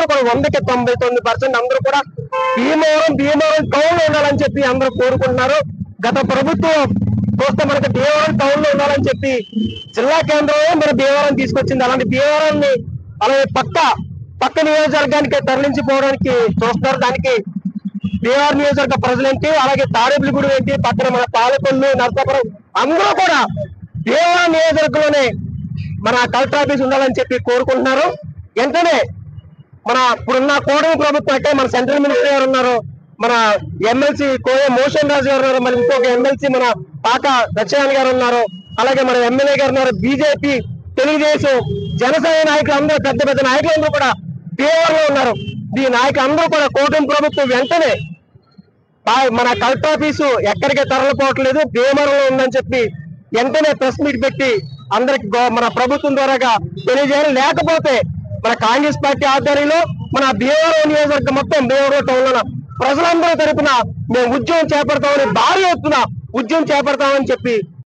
అందరూ కూడా 100కి 99% అందరూ కూడా భీమవరం టౌన్ లో ఉండాలని చెప్పి అందరూ కోరుకుంటున్నారు. గత ప్రభుత్వం చూస్తే మనకి భీమవరం టౌన్ లో ఉండాలని చెప్పి జిల్లా కేంద్రంలో మన భీమవరం తీసుకొచ్చింది. అలాంటి భీమవరాన్ని అలాగే పక్క నియోజకవర్గానికి తరలించిపోవడానికి చూస్తారు. దానికి భీమవరం నియోజకవర్గ ప్రజలేంటి, అలాగే తాడేపల్లిగూడెం ఏంటి, పక్కన మన పాలకొల్లు, నరసాపురం అందరూ కూడా భీమవరం నియోజకవర్గంలోనే మన కలెక్టర్ ఆఫీస్ ఉండాలని చెప్పి కోరుకుంటున్నారు. వెంటనే మన ఇప్పుడున్న కూటమి ప్రభుత్వం అంటే మన సెంట్రల్ మినిస్టర్ గారు ఉన్నారు, మన ఎమ్మెల్సీ కోయ మోషన్ రాజు గారు ఉన్నారు, మరి ఇంకొక ఎమ్మెల్సీ మన పాక దక్షిణాని గారు ఉన్నారు, అలాగే మన ఎమ్మెల్యే గారు ఉన్నారు. బీజేపీ, తెలుగుదేశం, జనసేన నాయకులు అందరూ పెద్ద నాయకులందరూ కూడా భీమవరంలో ఉన్నారు. ఈ నాయకులందరూ కూడా కూటమి ప్రభుత్వం వెంటనే మన కలెక్టర్ ఆఫీసు ఎక్కడికి తరలిపోవట్లేదు, భీమవరంలో ఉందని చెప్పి వెంటనే ప్రెస్ మీట్ పెట్టి అందరికి మన ప్రభుత్వం ద్వారాగా తెలియజేయాలి. లేకపోతే మన కాంగ్రెస్ పార్టీ ఆధ్వర్యంలో మన భీమవరం నియోజకవర్గం మొత్తం భీమవరం టౌన్ లో ప్రజలందరూ తరపున మేము ఉద్యమం చేపడతామని భారీ ఎత్తున ఉద్యమం చేపడతామని చెప్పి